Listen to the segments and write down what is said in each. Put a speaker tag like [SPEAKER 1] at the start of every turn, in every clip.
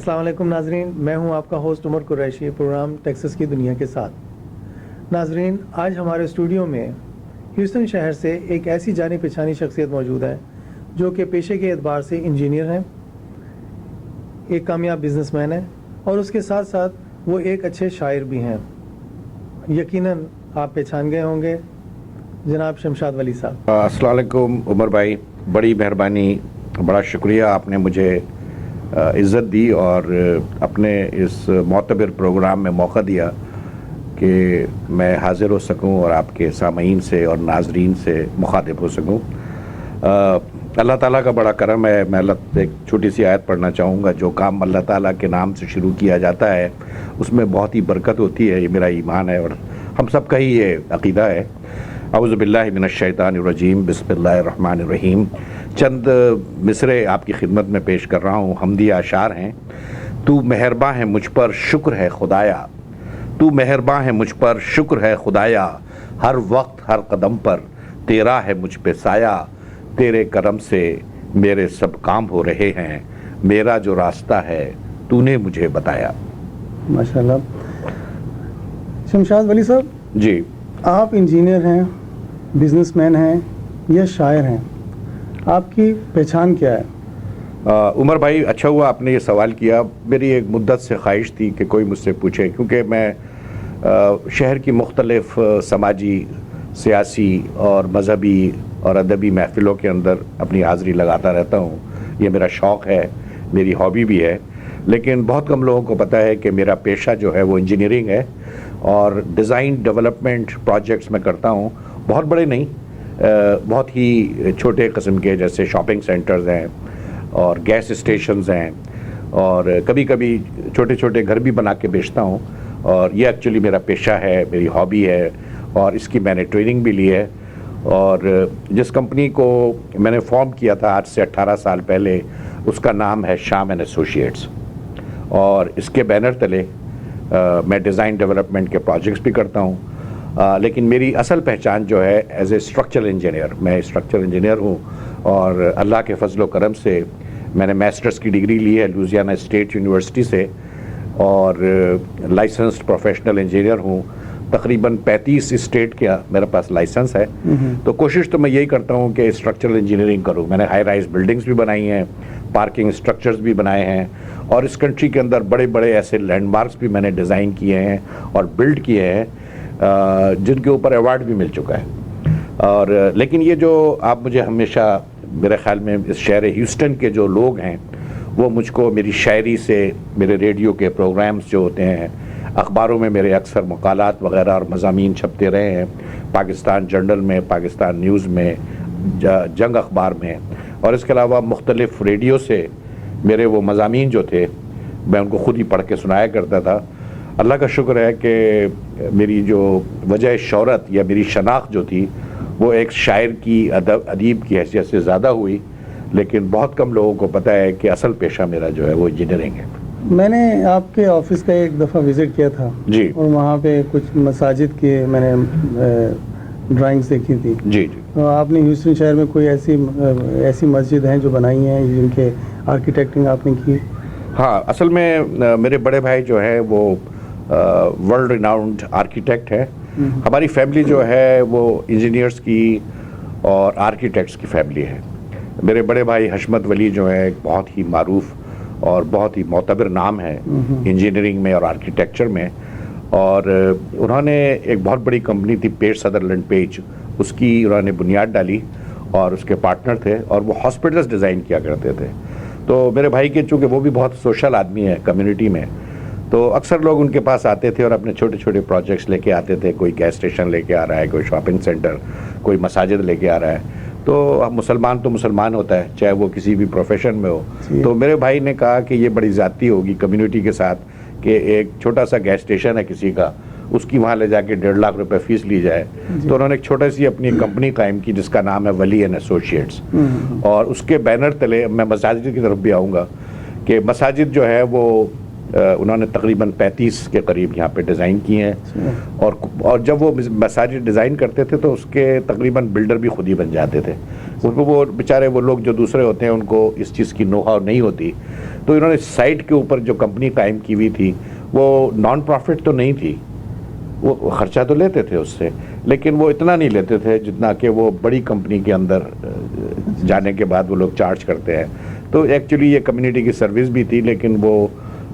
[SPEAKER 1] السلام علیکم ناظرین، میں ہوں آپ کا ہوسٹ عمر قریشی، پروگرام ٹیکساس کی دنیا کے ساتھ۔ ناظرین، آج ہمارے اسٹوڈیو میں ہیوسٹن شہر سے ایک ایسی جانی پہچانی شخصیت موجود ہے جو کہ پیشے کے اعتبار سے انجینئر ہیں، ایک کامیاب بزنس مین ہے، اور اس کے ساتھ ساتھ وہ ایک اچھے شاعر بھی ہیں۔ یقیناً آپ پہچان گئے ہوں گے جناب شمشاد ولی صاحب۔
[SPEAKER 2] السلام علیکم عمر بھائی، بڑی مہربانی، بڑا شکریہ، آپ نے مجھے عزت دی اور اپنے اس معتبر پروگرام میں موقع دیا کہ میں حاضر ہو سکوں اور آپ کے سامعین سے اور ناظرین سے مخاطب ہو سکوں۔ اللہ تعالیٰ کا بڑا کرم ہے۔ میں ایک چھوٹی سی آیت پڑھنا چاہوں گا، جو کام اللہ تعالیٰ کے نام سے شروع کیا جاتا ہے اس میں بہت ہی برکت ہوتی ہے، یہ میرا ایمان ہے اور ہم سب کا ہی یہ عقیدہ ہے۔ اعوذ باللہ من الشیطان الرجیم، بسم اللہ الرحمن الرحیم۔ چند مصرے آپ کی خدمت میں پیش کر رہا ہوں، حمدیہ اشعار ہیں۔ تو مہرباں ہے مجھ پر شکر ہے خدایا، تو مہرباں ہے مجھ پر شکر ہے خدایا، ہر وقت ہر قدم پر تیرا ہے مجھ پہ سایہ، تیرے کرم سے میرے سب کام ہو رہے ہیں، میرا جو راستہ ہے تو نے مجھے بتایا۔
[SPEAKER 1] ماشاءاللہ۔ شمشاد ولی صاحب
[SPEAKER 2] جی،
[SPEAKER 1] آپ انجینئر ہیں، بزنس مین ہیں یا شاعر ہیں، آپ کی پہچان کیا ہے؟
[SPEAKER 2] عمر بھائی، اچھا ہوا آپ نے یہ سوال کیا۔ میری ایک مدت سے خواہش تھی کہ کوئی مجھ سے پوچھے، کیونکہ میں شہر کی مختلف سماجی، سیاسی اور مذہبی اور ادبی محفلوں کے اندر اپنی حاضری لگاتا رہتا ہوں۔ یہ میرا شوق ہے، میری ہابی بھی ہے، لیکن بہت کم لوگوں کو پتہ ہے کہ میرا پیشہ جو ہے وہ انجینئرنگ ہے اور ڈیزائن ڈیولپمنٹ پروجیکٹس میں کرتا ہوں۔ بہت بڑے نہیں، بہت ہی چھوٹے قسم کے، جیسے شاپنگ سینٹرز ہیں اور گیس اسٹیشنز ہیں، اور کبھی کبھی چھوٹے چھوٹے گھر بھی بنا کے بیچتا ہوں، اور یہ ایکچولی میرا پیشہ ہے، میری ہابی ہے، اور اس کی میں نے ٹریننگ بھی لی ہے۔ اور جس کمپنی کو میں نے فارم کیا تھا آج سے 18 سال پہلے، اس کا نام ہے شام اینڈ ایسوسیٹس، اور اس کے بینر تلے میں ڈیزائن ڈیولپمنٹ کے پروجیکٹس بھی کرتا ہوں۔ لیکن میری اصل پہچان جو ہے ایز اے اسٹرکچرل انجینئر، میں اسٹرکچرل انجینئر ہوں، اور اللہ کے فضل و کرم سے میں نے میسٹرز کی ڈگری لی ہے لوزیانہ اسٹیٹ یونیورسٹی سے، اور لائسنسڈ پروفیشنل انجینئر ہوں۔ تقریباً 35 اسٹیٹ کا میرے پاس لائسنس ہے۔ تو کوشش تو میں یہی کرتا ہوں کہ اسٹرکچرل انجینئرنگ کروں۔ میں نے ہائی رائز بلڈنگز بھی بنائی ہیں، پارکنگ اسٹرکچرز بھی بنائے ہیں، اور اس کنٹری کے اندر بڑے بڑے ایسے لینڈ مارکس بھی میں نے ڈیزائن کیے ہیں اور بلڈ کیے ہیں، جن کے اوپر ایوارڈ بھی مل چکا ہے۔ اور لیکن یہ جو آپ مجھے ہمیشہ، میرے خیال میں اس شہر ہیوسٹن کے جو لوگ ہیں وہ مجھ کو میری شاعری سے، میرے ریڈیو کے پروگرامز جو ہوتے ہیں، اخباروں میں میرے اکثر مقالات وغیرہ اور مضامین چھپتے رہے ہیں، پاکستان جرنل میں، پاکستان نیوز میں، جنگ اخبار میں، اور اس کے علاوہ مختلف ریڈیو سے میرے وہ مضامین جو تھے میں ان کو خود ہی پڑھ کے سنایا کرتا تھا۔ اللہ کا شکر ہے کہ میری جو وجہ شہرت یا میری شناخت جو تھی وہ ایک شاعر کی، ادیب کی حیثیت سے زیادہ ہوئی، لیکن بہت کم لوگوں کو پتہ ہے کہ اصل پیشہ میرا جو ہے وہ انجینئرنگ ہے۔
[SPEAKER 1] میں نے آپ کے آفس کا ایک دفعہ وزٹ کیا تھا
[SPEAKER 2] جی،
[SPEAKER 1] اور وہاں پہ کچھ مساجد کی میں نے ڈرائنگز دیکھی تھی۔
[SPEAKER 2] جی جی،
[SPEAKER 1] آپ نے ہیوسٹن شہر میں کوئی ایسی مسجد ہیں جو بنائی ہیں جن کے آرکیٹیکٹنگ آپ نے کی؟
[SPEAKER 2] ہاں، اصل میں میرے بڑے بھائی جو ہے وہ ورلڈ ریناؤنڈ آرکیٹیکٹ ہے۔ ہماری فیملی جو ہے وہ انجینئرس کی اور آرکیٹیکٹس کی فیملی ہے۔ میرے بڑے بھائی حشمت ولی جو ہے ایک بہت ہی معروف اور بہت ہی معتبر نام ہے انجینئرنگ میں اور آرکیٹیکچر میں، اور انہوں نے ایک بہت بڑی کمپنی تھی پیج سدرلینڈ پیج، اس کی انہوں نے بنیاد ڈالی، اور اس کے پارٹنر تھے، اور وہ ہاسپٹلز ڈیزائن کیا کرتے تھے۔ تو میرے بھائی کے، چونکہ وہ بھی بہت سوشل آدمی ہے کمیونٹی میں، تو اکثر لوگ ان کے پاس آتے تھے اور اپنے چھوٹے چھوٹے پروجیکٹس لے کے آتے تھے۔ کوئی گیس اسٹیشن لے کے آ رہا ہے، کوئی شاپنگ سینٹر، کوئی مساجد لے کے آ رہا ہے۔ تو مسلمان تو مسلمان ہوتا ہے، چاہے وہ کسی بھی پروفیشن میں ہو۔ تو میرے بھائی نے کہا کہ یہ بڑی زیادتی ہوگی کمیونٹی کے ساتھ کہ ایک چھوٹا سا گیس اسٹیشن ہے کسی کا، اس کی وہاں لے جا کے 1.5 لاکھ روپے فیس لی جائے۔ تو انہوں نے ایک چھوٹی سی اپنی کمپنی قائم کی جس کا نام ہے ولی اینڈ ایسوسیٹس، اور اس کے بینر تلے میں مساجد کی طرف بھی آؤں گا کہ مساجد جو ہے وہ انہوں نے تقریباً 35 کے قریب یہاں پہ ڈیزائن کیے ہیں، اور جب وہ مساجد ڈیزائن کرتے تھے تو اس کے تقریباً بلڈر بھی خود ہی بن جاتے تھے. وہ بیچارے وہ لوگ جو دوسرے ہوتے ہیں ان کو اس چیز کی نو ہاؤ نہیں ہوتی، تو انہوں نے سائٹ کے اوپر جو کمپنی قائم کی ہوئی تھی وہ نان پروفٹ تو نہیں تھی، وہ خرچہ تو لیتے تھے اس سے، لیکن وہ اتنا نہیں لیتے تھے جتنا کہ وہ بڑی کمپنی کے اندر جانے کے بعد وہ لوگ چارج کرتے ہیں. تو ایکچولی یہ کمیونٹی کی سروس بھی تھی، لیکن وہ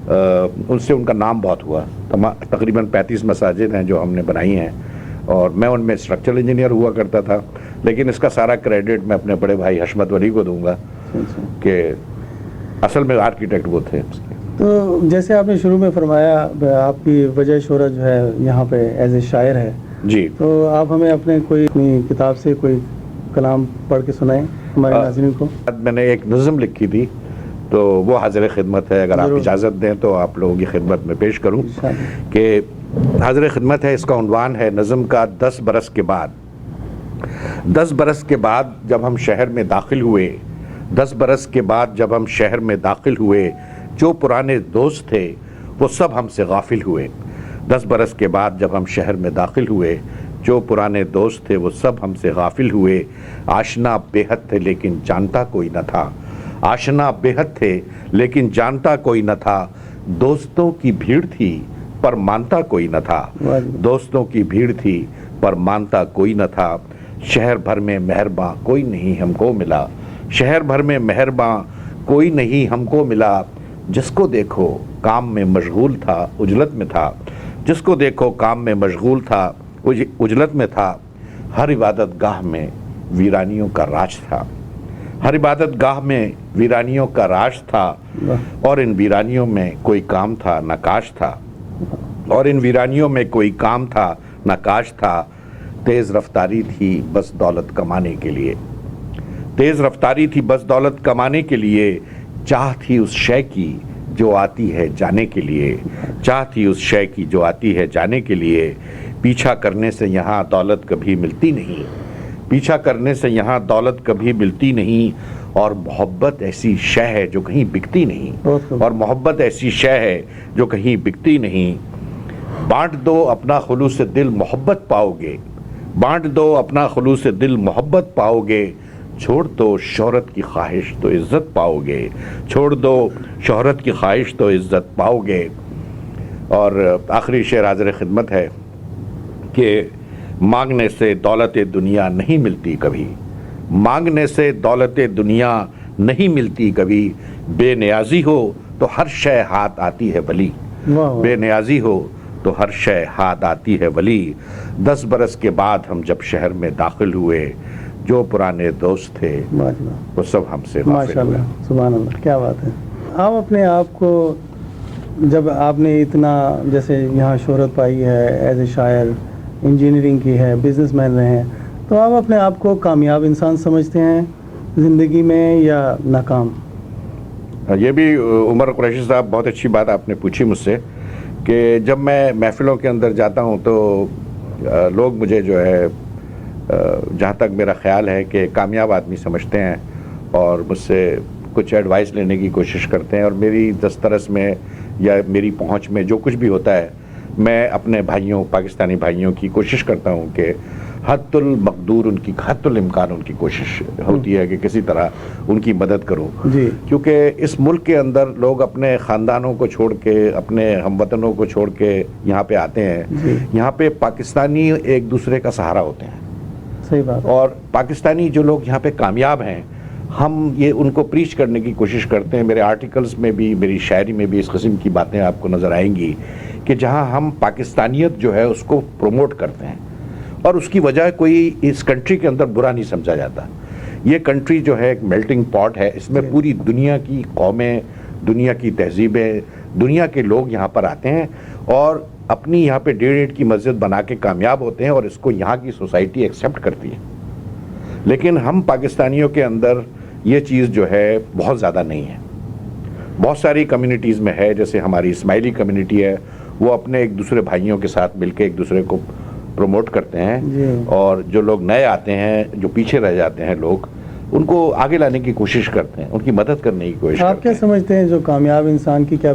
[SPEAKER 2] ان سے ان کا نام بہت ہوا. تقریباً 35 مساجد ہیں جو ہم نے بنائی ہیں، اور میں ان میں اسٹرکچرل انجینئر ہوا کرتا تھا، لیکن اس کا سارا کریڈٹ میں اپنے بڑے بھائی حشمت ولی کو دوں گا کہ اصل میں آرکیٹیکٹ وہ تھے.
[SPEAKER 1] تو جیسے آپ نے شروع میں فرمایا آپ کی وجہ شہرت جو ہے یہاں پہ ایز اے شاعر ہے
[SPEAKER 2] جی،
[SPEAKER 1] تو آپ ہمیں اپنی کتاب سے کوئی کلام پڑھ کے سنائیں ہمارے ناظرین کو.
[SPEAKER 2] میں نے ایک نظم لکھی تھی تو وہ حاضر خدمت ہے، اگر آپ اجازت دیں تو آپ لوگوں کی خدمت میں پیش کروں کہ حاضر خدمت ہے. اس کا عنوان ہے نظم کا 10 برس کے بعد. 10 برس کے بعد جب ہم شہر میں داخل ہوئے، 10 برس کے بعد جب ہم شہر میں داخل ہوئے، جو پرانے دوست تھے وہ سب ہم سے غافل ہوئے. 10 برس کے بعد جب ہم شہر میں داخل ہوئے، جو پرانے دوست تھے وہ سب ہم سے غافل ہوئے. آشنا بے حد تھے لیکن جانتا کوئی نہ تھا، آشنا بے حد تھے لیکن جانتا کوئی نہ تھا. دوستوں کی بھیڑ تھی پر مانتا کوئی نہ تھا، دوستوں کی بھیڑ تھی پر مانتا کوئی نہ تھا. شہر بھر میں مہرباں کوئی نہیں ہم کو ملا، شہر بھر میں مہرباں کوئی نہیں ہم کو ملا. جس کو دیکھو کام میں مشغول تھا اجلت میں تھا، جس کو دیکھو کام میں مشغول تھا اجلت میں تھا. ہر عبادت گاہ میں ویرانیوں کا راج تھا، ہر عبادت گاہ میں ویرانیوں کا راج تھا. اور ان ویرانیوں میں کوئی کام تھا نہ کاش تھا، اور ان ویرانیوں میں کوئی کام تھا نہ کاش تھا. تیز رفتاری تھی بس دولت کمانے کے لیے، تیز رفتاری تھی بس دولت کمانے کے لیے. چاہ تھی اس شے کی جو آتی ہے جانے کے لیے، چاہ تھی اس شے کی جو آتی ہے جانے کے لیے. پیچھا کرنے سے یہاں دولت کبھی ملتی نہیں، پیچھا کرنے سے یہاں دولت کبھی ملتی نہیں. اور محبت ایسی شے ہے جو کہیں بکتی نہیں، اور محبت ایسی شے ہے جو کہیں بکتی نہیں. بانٹ دو اپنا خلوص دل محبت پاؤ گے، بانٹ دو اپنا خلوص دل محبت پاؤ گے. چھوڑ دو شہرت کی خواہش تو عزت پاؤ گے، چھوڑ دو شہرت کی خواہش تو عزت پاؤ گے. اور آخری شعر حاضر خدمت ہے کہ مانگنے سے دولت دنیا نہیں ملتی کبھی، مانگنے سے دولت دنیا نہیں ملتی کبھی. بے نیازی ہو تو ہر شے ہاتھ آتی ہے ولی، بے نیازی ہو تو ہر شے ہاتھ آتی ہے ولی. 10 برس کے بعد ہم جب شہر میں داخل ہوئے، جو پرانے دوست تھے وہ سب ہم سے غافل ہوئے.
[SPEAKER 1] ماشاءاللہ، سبحان اللہ، کیا بات ہے. آپ اپنے آپ کو جب آپ نے اتنا جیسے یہاں شہرت پائی ہے، ایز اے شاعر، انجینئرنگ کی ہے، بزنس مین رہے ہیں، تو آپ اپنے آپ کو کامیاب انسان سمجھتے ہیں زندگی میں یا ناکام؟
[SPEAKER 2] یہ بھی عمر قریشی صاحب بہت اچھی بات آپ نے پوچھی مجھ سے کہ جب میں محفلوں کے اندر جاتا ہوں تو لوگ مجھے جو ہے جہاں تک میرا خیال ہے کہ کامیاب آدمی سمجھتے ہیں، اور مجھ سے کچھ ایڈوائس لینے کی کوشش کرتے ہیں. اور میری دسترس میں یا میری پہنچ میں جو کچھ بھی ہوتا ہے، میں اپنے بھائیوں، پاکستانی بھائیوں کی کوشش کرتا ہوں کہ حد المقدور ان کی، حد الامکان ان کی کوشش ہوتی ہے کہ کسی طرح ان کی مدد کروں. کیونکہ اس ملک کے اندر لوگ اپنے خاندانوں کو چھوڑ کے، اپنے ہم وطنوں کو چھوڑ کے یہاں پہ آتے ہیں. یہاں پہ پاکستانی ایک دوسرے کا سہارا ہوتے ہیں.
[SPEAKER 1] صحیح بات.
[SPEAKER 2] اور پاکستانی جو لوگ یہاں پہ کامیاب ہیں، ہم یہ ان کو پریچ کرنے کی کوشش کرتے ہیں. میرے آرٹیکلز میں بھی، میری شاعری میں بھی اس قسم کی باتیں آپ کو نظر آئیں گی کہ جہاں ہم پاکستانیت جو ہے اس کو پروموٹ کرتے ہیں، اور اس کی وجہ کوئی اس کنٹری کے اندر برا نہیں سمجھا جاتا. یہ کنٹری جو ہے ایک میلٹنگ پاٹ ہے، اس میں پوری دنیا کی قومیں، دنیا کی تہذیبیں، دنیا کے لوگ یہاں پر آتے ہیں اور اپنی یہاں پہ 1.5 اینٹ کی مسجد بنا کے کامیاب ہوتے ہیں، اور اس کو یہاں کی سوسائٹی ایکسیپٹ کرتی ہے. لیکن ہم پاکستانیوں کے اندر یہ چیز جو ہے بہت زیادہ نہیں ہے. بہت ساری کمیونٹیز میں ہے، جیسے ہماری اسماعیلی کمیونٹی ہے، وہ اپنے ایک دوسرے بھائیوں کے ساتھ مل کے ایک دوسرے کو پروموٹ کرتے ہیں. اور جو لوگ نئے آتے ہیں، جو پیچھے رہ جاتے ہیں لوگ، ان کو آگے لانے کی کوشش کرتے ہیں, ان کی مدد کرنے کی کوشش
[SPEAKER 1] آپ
[SPEAKER 2] کرتے
[SPEAKER 1] کیا
[SPEAKER 2] ہیں.
[SPEAKER 1] سمجھتے ہیں جو کامیاب انسان کی کیا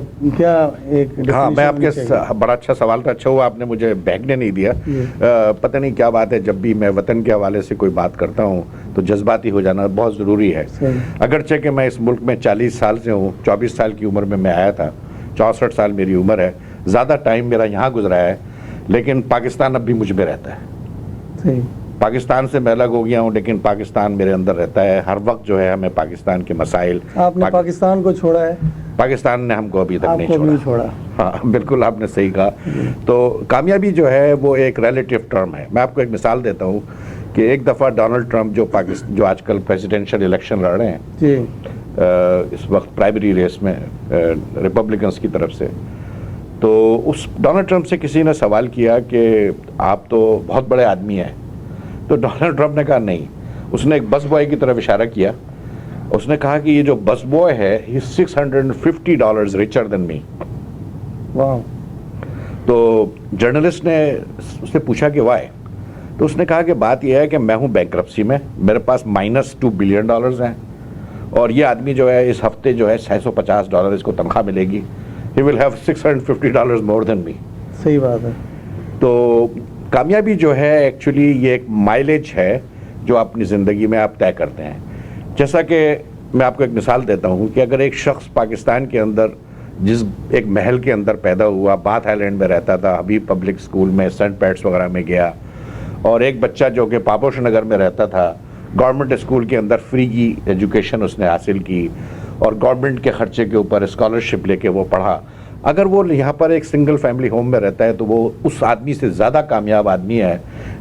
[SPEAKER 1] ایک
[SPEAKER 2] ہاں, میں آپ کے
[SPEAKER 1] definition ہونی چاہیے؟
[SPEAKER 2] بڑا اچھا سوال تھا, اچھا ہوا آپ نے مجھے بہگنے نہیں دیا. پتہ نہیں کیا بات ہے, جب بھی میں وطن کے حوالے سے کوئی بات کرتا ہوں تو جذباتی ہو جانا بہت ضروری ہے. اگرچہ کہ میں اس ملک میں 40 سال سے ہوں, 24 سال کی عمر میں آیا تھا, 64 سال میری عمر ہے, زیادہ ٹائم میرا یہاں گزرا ہے, لیکن پاکستان اب بھی مجھ میں رہتا ہے.
[SPEAKER 1] صحیح.
[SPEAKER 2] پاکستان سے میں الگ ہو گیا ہوں, لیکن پاکستان میرے اندر رہتا ہے. ہر وقت جو ہے ہمیں پاکستان کے مسائل,
[SPEAKER 1] آپ نے پاکستان کو چھوڑا ہے,
[SPEAKER 2] پاکستان نے ہم کو ابھی تک
[SPEAKER 1] آپ کو
[SPEAKER 2] نہیں
[SPEAKER 1] بھی
[SPEAKER 2] چھوڑا.
[SPEAKER 1] چھوڑا.
[SPEAKER 2] ہاں بالکل, آپ نے صحیح کہا. تو کامیابی جو ہے وہ ایک ریلیٹیو ٹرم ہے. میں آپ کو ایک مثال دیتا ہوں کہ ایک دفعہ ڈونلڈ ٹرمپ جو آج کل پریزیڈینشیل الیکشن لڑ رہے ہیں
[SPEAKER 1] جی,
[SPEAKER 2] اس وقت پرائمری ریس میں ریپبلکنس کی طرف سے, تو اس ڈونلڈ ٹرمپ سے کسی نے سوال کیا کہ آپ تو بہت بڑے آدمی ہیں. تو ڈونلڈ ٹرمپ نے کہا نہیں. اس نے ایک بس بوائے کی طرف اشارہ کیا, اس نے کہا کہ یہ جو بس بوائے ہے ہی $650 richer than me.
[SPEAKER 1] واو.
[SPEAKER 2] تو جرنلسٹ نے اس سے پوچھا کہ وائی, تو اس نے کہا کہ بات یہ ہے کہ میں ہوں بینکرپسی میں, میرے پاس -$2 بلین ہیں, اور یہ آدمی جو ہے اس ہفتے جو ہے $650 اس کو تنخواہ ملے گی. He will have $650 more than me.
[SPEAKER 1] صحیح بات ہے.
[SPEAKER 2] تو کامیابی جو ہے ایکچولی یہ ایک مائلیج ہے جو اپنی زندگی میں آپ طے کرتے ہیں. جیسا کہ میں آپ کو ایک مثال دیتا ہوں کہ اگر ایک شخص پاکستان کے اندر جس ایک محل کے اندر پیدا ہوا, باتھ آئی لینڈ میں رہتا تھا, حبیب پبلک اسکول میں, سینٹ پیٹس وغیرہ میں گیا, اور ایک بچہ جو کہ پابوش نگر میں رہتا تھا, گورنمنٹ اسکول کے اندر فری کی ایجوکیشن اس نے حاصل کی, اور گورنمنٹ کے خرچے کے اوپر اسکالرشپ لے کے وہ پڑھا. اگر وہ یہاں پر ایک سنگل فیملی ہوم میں رہتا ہے تو وہ اس آدمی سے زیادہ کامیاب آدمی ہے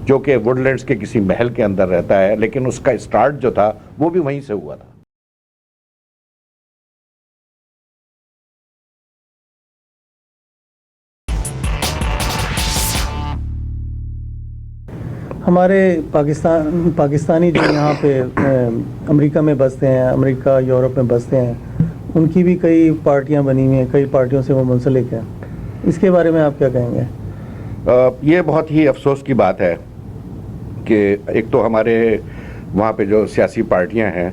[SPEAKER 2] جو کہ ووڈ لینڈس کے کسی محل کے اندر رہتا ہے, لیکن اس کا اسٹارٹ جو تھا وہ بھی وہیں سے ہوا تھا.
[SPEAKER 1] ہمارے پاکستانی جو یہاں پہ امریکہ میں بستے ہیں, امریکہ یورپ میں بستے ہیں, ان کی بھی کئی پارٹیاں بنی ہوئی ہیں, کئی پارٹیوں سے وہ منسلک ہیں. اس کے بارے میں آپ کیا کہیں گے؟
[SPEAKER 2] یہ بہت ہی افسوس کی بات ہے کہ ایک تو ہمارے وہاں پہ جو سیاسی پارٹیاں ہیں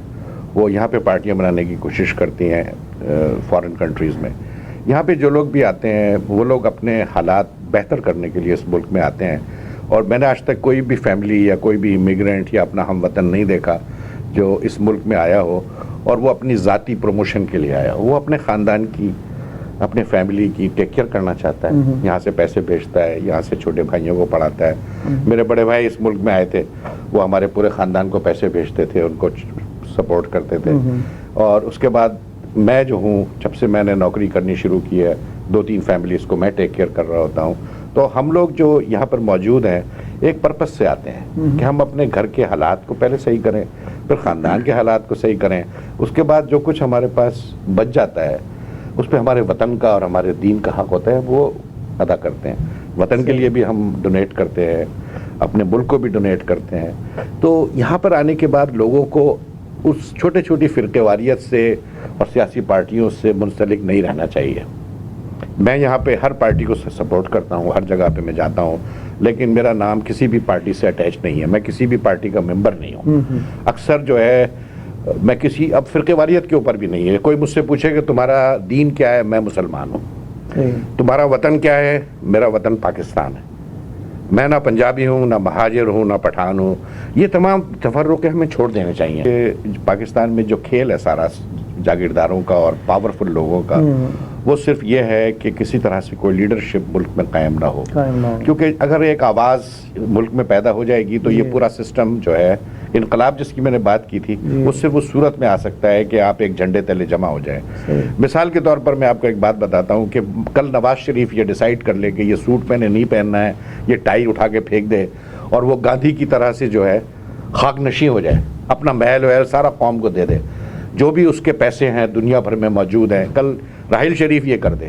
[SPEAKER 2] وہ یہاں پہ پارٹیاں بنانے کی کوشش کرتی ہیں فارن کنٹریز میں. یہاں پہ جو لوگ بھی آتے ہیں وہ لوگ اپنے حالات بہتر کرنے کے لیے اس ملک میں آتے ہیں, اور میں نے آج تک کوئی بھی فیملی یا کوئی بھی امیگرینٹ یا اپنا ہم وطن نہیں دیکھا جو اس ملک میں آیا ہو اور وہ اپنی ذاتی پروموشن کے لیے آیا ہو. وہ اپنے خاندان کی, اپنے فیملی کی ٹیک کیئر کرنا چاہتا ہے, یہاں سے پیسے بھیجتا ہے, یہاں سے چھوٹے بھائیوں کو پڑھاتا ہے. میرے بڑے بھائی اس ملک میں آئے تھے, وہ ہمارے پورے خاندان کو پیسے بھیجتے تھے, ان کو سپورٹ کرتے تھے. اور اس کے بعد میں جو ہوں, جب سے میں نے نوکری کرنی شروع کی ہے, 2-3 فیملیز کو میں ٹیک کیئر کر رہا ہوتا ہوں. تو ہم لوگ جو یہاں پر موجود ہیں ایک پرپس سے آتے ہیں کہ ہم اپنے گھر کے حالات کو پہلے صحیح کریں, پھر خاندان کے حالات کو صحیح کریں, اس کے بعد جو کچھ ہمارے پاس بچ جاتا ہے اس پہ ہمارے وطن کا اور ہمارے دین کا حق ہوتا ہے وہ ادا کرتے ہیں. وطن کے لیے بھی ہم ڈونیٹ کرتے ہیں, اپنے ملک کو بھی ڈونیٹ کرتے ہیں. تو یہاں پر آنے کے بعد لوگوں کو اس چھوٹی چھوٹی فرقے واریت سے اور سیاسی پارٹیوں سے منسلک نہیں رہنا چاہیے. میں یہاں پہ ہر پارٹی کو سپورٹ کرتا ہوں, ہر جگہ پہ میں جاتا ہوں, لیکن میرا نام کسی بھی پارٹی سے اٹیچ نہیں ہے, میں کسی بھی پارٹی کا ممبر نہیں ہوں. اکثر جو ہے میں کسی اب فرقے واریت کے اوپر بھی نہیں ہے. کوئی مجھ سے پوچھے کہ تمہارا دین کیا ہے, میں مسلمان ہوں. تمہارا وطن کیا ہے, میرا وطن پاکستان ہے. میں نہ پنجابی ہوں, نہ مہاجر ہوں, نہ پٹھان ہوں. یہ تمام تفرقے ہمیں چھوڑ دینے چاہیے. کہ پاکستان میں جو کھیل ہے سارا جاگیرداروں کا اور پاورفل لوگوں کا, وہ صرف یہ ہے کہ کسی طرح سے کوئی لیڈرشپ ملک میں قائم نہ ہو. کیونکہ اگر ایک آواز ملک میں پیدا ہو جائے گی تو یہ پورا سسٹم جو ہے, انقلاب جس کی میں نے بات کی تھی, اس سے وہ صورت میں آ سکتا ہے کہ آپ ایک جھنڈے تلے جمع ہو جائیں. مثال کے طور پر میں آپ کو ایک بات بتاتا ہوں کہ کل نواز شریف یہ ڈیسائیڈ کر لے کہ یہ سوٹ میں نے نہیں پہننا ہے, یہ ٹائی اٹھا کے پھینک دے, اور وہ گاندھی کی طرح سے جو ہے خاک نشیں ہو جائے, اپنا محل وحل سارا قوم کو دے دے, جو بھی اس کے پیسے ہیں دنیا بھر میں موجود ہیں, کل راحیل شریف یہ کر دے,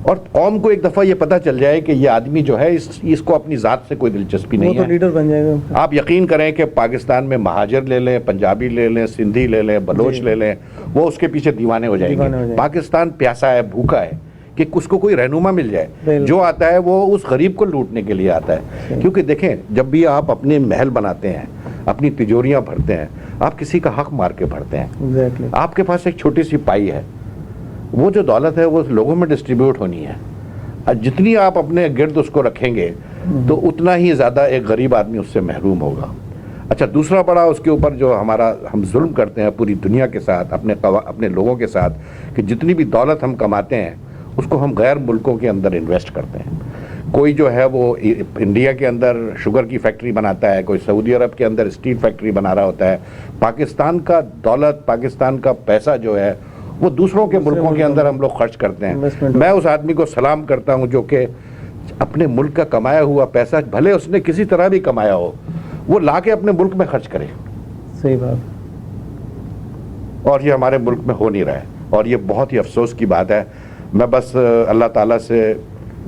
[SPEAKER 2] اور قوم کو ایک دفعہ یہ پتہ چل جائے کہ یہ آدمی جو ہے اس کو اپنی ذات سے کوئی دلچسپی نہیں ہے,
[SPEAKER 1] وہ تو لیڈر بن جائے گا. آپ
[SPEAKER 2] یقین کریں کہ پاکستان میں مہاجر لے لیں, پنجابی لے لیں, سندھی لے لیں, بلوچ لے لیں, وہ اس کے پیچھے دیوانے ہو جائیں گے. پاکستان پیاسا ہے, بھوکا ہے کہ اس کو کوئی رہنما مل جائے. جو آتا ہے وہ اس غریب کو لوٹنے کے لیے آتا ہے. کیونکہ دیکھیں, جب بھی آپ اپنے محل بناتے ہیں, اپنی تجوریاں بھرتے ہیں, آپ کسی کا حق مار کے بھرتے ہیں.
[SPEAKER 1] ایگزیکٹلی.
[SPEAKER 2] آپ کے پاس ایک چھوٹی سی پائی ہے, وہ جو دولت ہے وہ لوگوں میں ڈسٹریبیوٹ ہونی ہے. جتنی آپ اپنے گرد اس کو رکھیں گے تو اتنا ہی زیادہ ایک غریب آدمی اس سے محروم ہوگا. اچھا, دوسرا بڑا اس کے اوپر جو ہم ظلم کرتے ہیں پوری دنیا کے ساتھ, اپنے لوگوں کے ساتھ, کہ جتنی بھی دولت ہم کماتے ہیں اس کو ہم غیر ملکوں کے اندر انویسٹ کرتے ہیں. کوئی جو ہے وہ انڈیا کے اندر شوگر کی فیکٹری بناتا ہے, کوئی سعودی عرب کے اندر اسٹیل فیکٹری بنا رہا ہوتا ہے. پاکستان کا دولت, پاکستان کا پیسہ جو ہے وہ دوسروں کے ملکوں کے اندر ہم لوگ خرچ کرتے ہیں. میں اس آدمی کو سلام کرتا ہوں جو کہ اپنے ملک کا کمایا ہوا پیسہ, بھلے اس نے کسی طرح بھی کمایا ہو, وہ لا کے اپنے ملک میں خرچ کرے.
[SPEAKER 1] صحیح بات.
[SPEAKER 2] اور یہ ہمارے ملک میں ہو نہیں رہا ہے, اور یہ بہت ہی افسوس کی بات ہے. میں بس اللہ تعالیٰ سے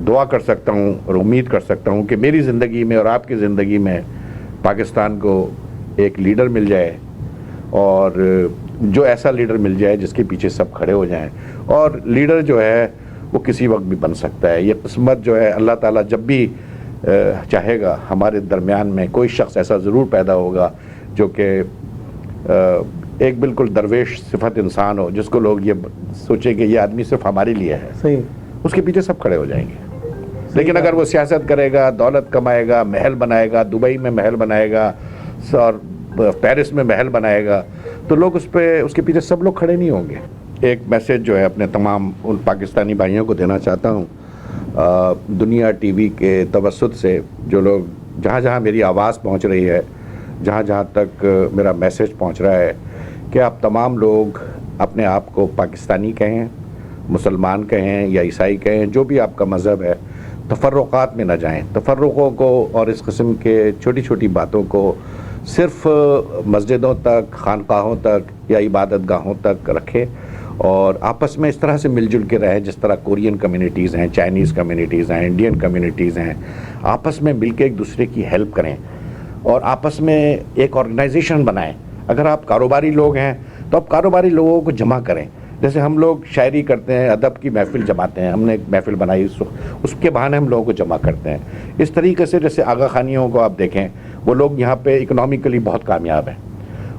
[SPEAKER 2] دعا کر سکتا ہوں اور امید کر سکتا ہوں کہ میری زندگی میں اور آپ کی زندگی میں پاکستان کو ایک لیڈر مل جائے, اور جو ایسا لیڈر مل جائے جس کے پیچھے سب کھڑے ہو جائیں. اور لیڈر جو ہے وہ کسی وقت بھی بن سکتا ہے. یہ قسمت جو ہے اللہ تعالیٰ جب بھی چاہے گا ہمارے درمیان میں کوئی شخص ایسا ضرور پیدا ہوگا جو کہ ایک بالکل درویش صفت انسان ہو, جس کو لوگ یہ سوچیں کہ یہ آدمی صرف ہمارے لیے ہے.
[SPEAKER 1] صحیح.
[SPEAKER 2] اس کے پیچھے سب کھڑے ہو جائیں گے. لیکن اگر وہ سیاست کرے گا, دولت کمائے گا, محل بنائے گا, دبئی میں محل بنائے گا اور پیرس میں محل بنائے گا, تو لوگ اس کے پیچھے سب لوگ کھڑے نہیں ہوں گے. ایک میسیج جو ہے اپنے تمام ان پاکستانی بھائیوں کو دینا چاہتا ہوں, دنیا ٹی وی کے توسط سے جو لوگ جہاں جہاں میری آواز پہنچ رہی ہے, جہاں جہاں تک میرا میسیج پہنچ رہا ہے, کہ آپ تمام لوگ اپنے آپ کو پاکستانی کہیں, مسلمان کہیں یا عیسائی کہیں, جو بھی آپ کا مذہب ہے, تفرقات میں نہ جائیں. تفرقوں کو اور اس قسم کے چھوٹی چھوٹی باتوں کو صرف مسجدوں تک, خانقاہوں تک یا عبادت گاہوں تک رکھیں, اور آپس میں اس طرح سے مل جل کے رہیں جس طرح کورین کمیونٹیز ہیں, چائنیز کمیونٹیز ہیں, انڈین کمیونٹیز ہیں. آپس میں مل کے ایک دوسرے کی ہیلپ کریں اور آپس میں ایک آرگنائزیشن بنائیں. اگر آپ کاروباری لوگ ہیں تو آپ کاروباری لوگوں کو جمع کریں. جیسے ہم لوگ شاعری کرتے ہیں, ادب کی محفل جماتے ہیں, ہم نے ایک محفل بنائی, اس کے بہانے ہم لوگوں کو جمع کرتے ہیں. اس طریقے سے جیسے آغا خانیوں کو آپ دیکھیں, وہ لوگ یہاں پہ اکنامکلی بہت کامیاب ہیں.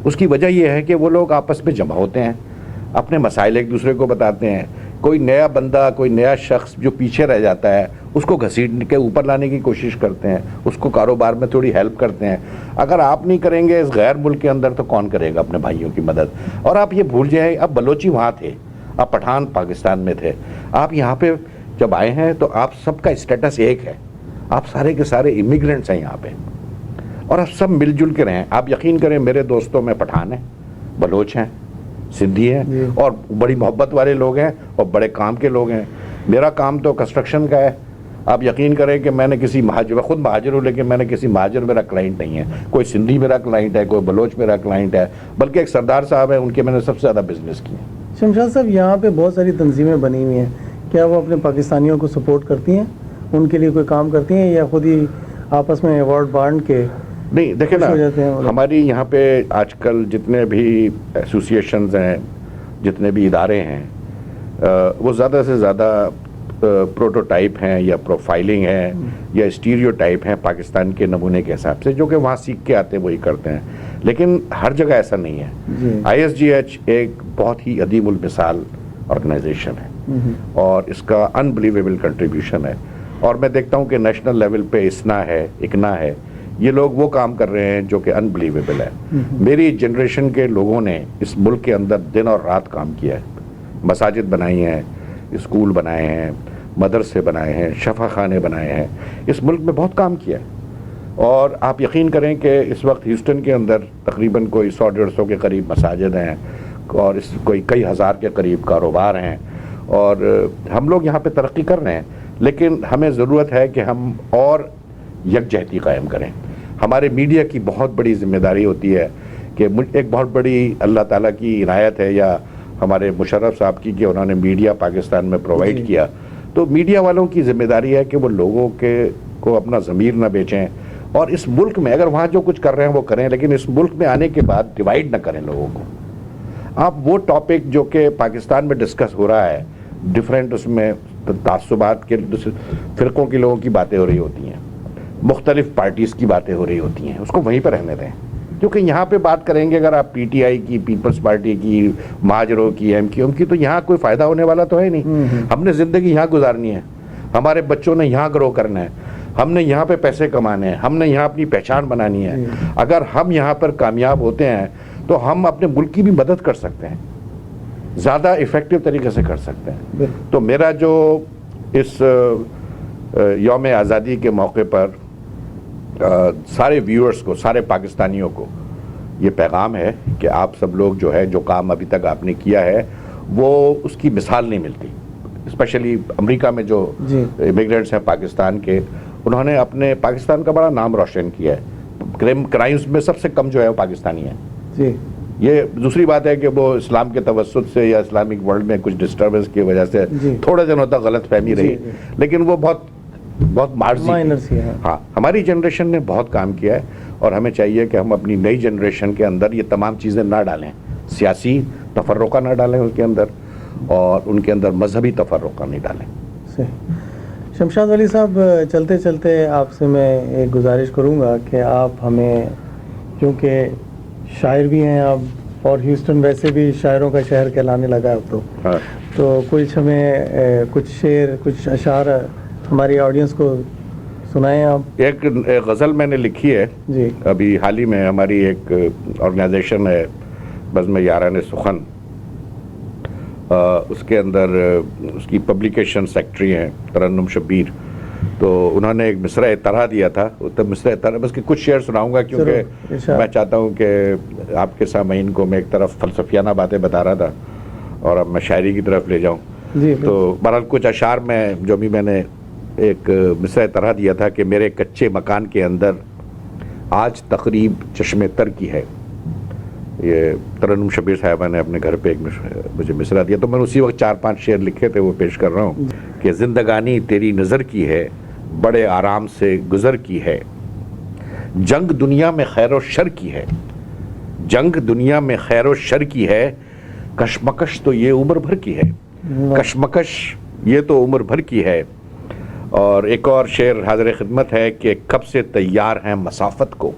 [SPEAKER 2] اس کی وجہ یہ ہے کہ وہ لوگ آپس میں جمع ہوتے ہیں, اپنے مسائل ایک دوسرے کو بتاتے ہیں. کوئی نیا بندہ, کوئی نیا شخص جو پیچھے رہ جاتا ہے, اس کو گھسیٹ کے اوپر لانے کی کوشش کرتے ہیں, اس کو کاروبار میں تھوڑی ہیلپ کرتے ہیں. اگر آپ نہیں کریں گے اس غیر ملک کے اندر تو کون کرے گا اپنے بھائیوں کی مدد؟ اور آپ یہ بھول جائیں, اب بلوچی وہاں تھے, آپ پٹھان پاکستان میں تھے, آپ یہاں پہ جب آئے ہیں تو آپ سب کا اسٹیٹس ایک ہے, آپ سارے کے سارے امیگرینٹس ہیں یہاں پہ, اور آپ سب مل جل کے رہیں. آپ یقین کریں, میرے دوستوں میں پٹھان ہیں, بلوچ ہیں, سندھی ہیں, اور بڑی محبت والے لوگ ہیں اور بڑے کام کے لوگ ہیں. میرا کام تو کنسٹرکشن کا ہے. آپ یقین کریں کہ میں نے کسی مہاجر, خود مہاجر ہوں, لیکن میں نے کسی مہاجر میرا کلائنٹ نہیں ہے. کوئی سندھی میرا کلائنٹ ہے, کوئی بلوچ میرا کلائنٹ ہے, بلکہ ایک سردار صاحب ہیں, ان کے میں نے سب سے زیادہ بزنس کیے.
[SPEAKER 1] شمشاد صاحب, یہاں پہ بہت ساری تنظیمیں بنی ہوئی ہیں, کیا وہ اپنے پاکستانیوں کو سپورٹ کرتی ہیں, ان کے لیے کوئی کام کرتی ہیں, یا خود ہی آپس میں ایوارڈ بانٹ کے؟
[SPEAKER 2] نہیں, دیکھیں نا, ہماری یہاں پہ آج کل جتنے بھی ایسوسیشنز ہیں, جتنے بھی ادارے ہیں, وہ زیادہ سے زیادہ پروٹوٹائپ ہیں یا پروفائلنگ ہے یا اسٹیریوٹائپ ہیں پاکستان کے نمونے کے حساب سے, جو کہ وہاں سیکھ کے آتے ہیں وہی کرتے ہیں. لیکن ہر جگہ ایسا نہیں ہے. ISGH ایک بہت ہی عدیم المثال آرگنائزیشن ہے, اور اس کا انبلیویبل کنٹریبیوشن ہے. اور میں دیکھتا ہوں کہ نیشنل لیول پہ اسنا ہے, اکنا ہے, یہ لوگ وہ کام کر رہے ہیں جو کہ انبلیویبل ہے. میری جنریشن کے لوگوں نے اس ملک کے اندر دن اور رات کام کیا ہے. مساجد بنائی ہیں, اسکول بنائے ہیں, مدرسے بنائے ہیں, شفا خانے بنائے ہیں, اس ملک میں بہت کام کیا ہے. اور آپ یقین کریں کہ اس وقت ہیوسٹن کے اندر تقریباً کوئی 100-150 کے قریب مساجد ہیں, اور کوئی کئی ہزار کے قریب کاروبار ہیں, اور ہم لوگ یہاں پہ ترقی کر رہے ہیں. لیکن ہمیں ضرورت ہے کہ ہم اور یکجہتی قائم کریں. ہمارے میڈیا کی بہت بڑی ذمہ داری ہوتی ہے کہ ایک بہت بڑی اللہ تعالیٰ کی عنایت ہے, یا ہمارے مشرف صاحب کی, کہ انہوں نے میڈیا پاکستان میں پرووائڈ کیا. تو میڈیا والوں کی ذمہ داری ہے کہ وہ لوگوں کو اپنا ضمیر نہ بیچیں, اور اس ملک میں اگر وہاں جو کچھ کر رہے ہیں وہ کریں, لیکن اس ملک میں آنے کے بعد ڈیوائیڈ نہ کریں لوگوں کو. آپ وہ ٹاپک جو کہ پاکستان میں ڈسکس ہو رہا ہے, ڈیفرنٹ اس میں تعصبات کے فرقوں کے لوگوں کی باتیں ہو رہی ہوتی ہیں, مختلف پارٹیز کی باتیں ہو رہی ہوتی ہیں, اس کو وہیں پہ رہنے دیں. کیونکہ یہاں پہ بات کریں گے اگر آپ پی ٹی آئی کی، پیپلز پارٹی کی، مہاجروں کی، ایم کیو ایم کی، تو یہاں کوئی فائدہ ہونے والا تو ہے نہیں. ہم نے زندگی یہاں گزارنی ہے، ہمارے بچوں نے یہاں گرو کرنا ہے، ہم نے یہاں پہ پیسے کمانے ہیں، ہم نے یہاں اپنی پہچان بنانی ہے. اگر ہم یہاں پر کامیاب ہوتے ہیں تو ہم اپنے ملک کی بھی مدد کر سکتے ہیں، زیادہ افیکٹو طریقے سے کر سکتے ہیں. تو میرا جو اس یوم آزادی کے موقع پر سارے ویورز کو، سارے پاکستانیوں کو یہ پیغام ہے کہ آپ سب لوگ جو ہے، جو کام ابھی تک آپ نے کیا ہے وہ اس کی مثال نہیں ملتی. اسپیشلی امریکہ میں جو امیگرینٹس ہیں پاکستان کے، انہوں نے اپنے پاکستان کا بڑا نام روشن کیا ہے. کرائمز میں سب سے کم جو ہے وہ پاکستانی ہیں. یہ دوسری بات ہے کہ وہ اسلام کے توسط سے یا اسلامک ورلڈ میں کچھ ڈسٹربنس کی وجہ سے تھوڑا دنوں تک غلط فہمی رہی، لیکن وہ بہت مارجی. ہاں، ہماری جنریشن نے بہت کام کیا ہے اور ہمیں چاہیے کہ ہم اپنی نئی جنریشن کے اندر یہ تمام چیزیں نہ ڈالیں. سیاسی تفرقہ نہ ڈالیں اس کے اندر، اور ان کے اندر مذہبی تفرقہ نہیں ڈالیں.
[SPEAKER 1] شمشاد ولی صاحب، چلتے چلتے آپ سے میں ایک گزارش کروں گا کہ آپ ہمیں، کیونکہ شاعر بھی ہیں آپ اور ہیوسٹن ویسے بھی شاعروں کا شہر کہلانے لگا اب تو کچھ ہمیں کچھ شعر، کچھ اشعار ہماری آڈینس کو سنائیں آپ.
[SPEAKER 2] ایک غزل میں نے لکھی ہے
[SPEAKER 1] جی،
[SPEAKER 2] ابھی حال ہی میں. ہماری ایک آرگنائزیشن ہے بزم یاران سخن، اس کے اندر اس کی پبلیکیشن سیکٹری ہیں ترنم شبیر، تو انہوں نے ایک مصرع طرح دیا تھا. مصرع طرح بس کہ کچھ شعر سناؤں گا، کیونکہ میں چاہتا ہوں کہ آپ کے سامعین کو میں ایک طرف فلسفیانہ باتیں بتا رہا تھا اور اب میں شاعری کی طرف لے جاؤں. تو بہرحال کچھ اشعار میں جو بھی میں نے ایک مصرع طرح دیا تھا کہ میرے کچے مکان کے اندر آج تقریب چشم تر کی ہے. یہ ترنم شبیر صاحبہ نے اپنے گھر پہ ایک مجھے مصرع دیا، تو میں نے اسی وقت 4-5 شعر لکھے تھے، وہ پیش کر رہا ہوں. کہ زندگانی تیری نظر کی ہے، بڑے آرام سے گزر کی ہے، جنگ دنیا میں خیر و شر کی ہے، جنگ دنیا میں خیر و شر کی ہے، کشمکش تو یہ عمر بھر کی ہے، کشمکش یہ تو عمر بھر کی ہے. اور ایک اور شعر حاضر خدمت ہے کہ کب سے تیار ہیں مسافت کو،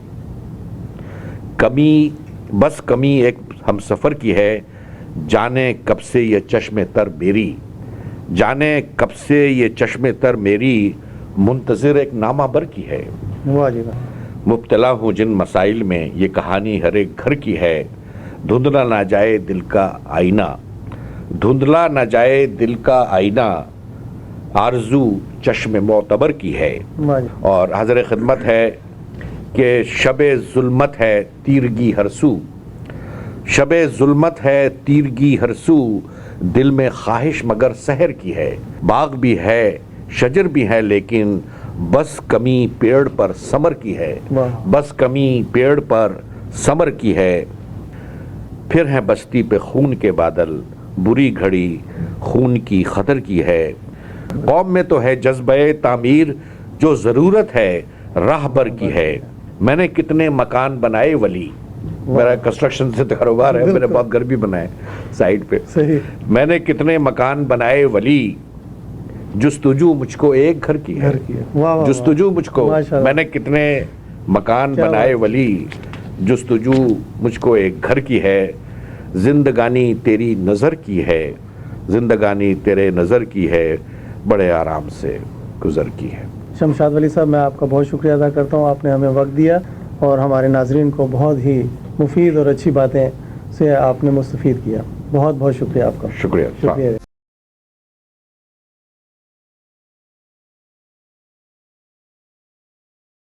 [SPEAKER 2] کمی بس کمی ایک ہم سفر کی ہے، جانے کب سے یہ چشم تر میری، جانے کب سے یہ چشم تر میری، منتظر ایک نامہ بر کی ہے. مبتلا ہوں جن مسائل میں، یہ کہانی ہر ایک گھر کی ہے، دھندلا نہ جائے دل کا آئینہ، دھندلا نہ جائے دل کا آئینہ، آرزو چشم معتبر کی ہے. اور حاضر خدمت ہے کہ شب ظلمت ہے تیرگی ہر سو، شب ظلمت ہے تیرگی ہر سو، دل میں خواہش مگر سحر کی ہے، باغ بھی ہے شجر بھی ہے لیکن بس کمی پیڑ پر ثمر کی ہے، بس کمی پیڑ پر ثمر کی ہے. پھر ہیں بستی پہ خون کے بادل، بری گھڑی خون کی خطر کی ہے، قوم میں تو ہے جذبہ تعمیر، جو ضرورت ہے راہبر کی ہے. میں نے کتنے مکان بنائے ولی، میرا کنسٹرکشن سے کاروبار ہے، میں نے بہت گھر بھی بنائے سائٹ پہ. میں نے کتنے مکان بنائے ولی، جستجو مجھ کو ایک گھر کی ہے، جستجو مجھ کو. میں نے کتنے مکان بنائے ولی، جستجو مجھ کو ایک گھر کی ہے، زندگانی تیری نظر کی ہے، زندگانی تیرے نظر کی ہے، بڑے آرام سے گزر کی ہے.
[SPEAKER 1] شمشاد ولی صاحب، میں آپ کا بہت شکریہ ادا کرتا ہوں، آپ نے ہمیں وقت دیا اور ہمارے ناظرین کو بہت ہی مفید اور اچھی باتیں سے آپ نے مستفید کیا. بہت بہت شکریہ آپ کا.
[SPEAKER 2] شکریہ.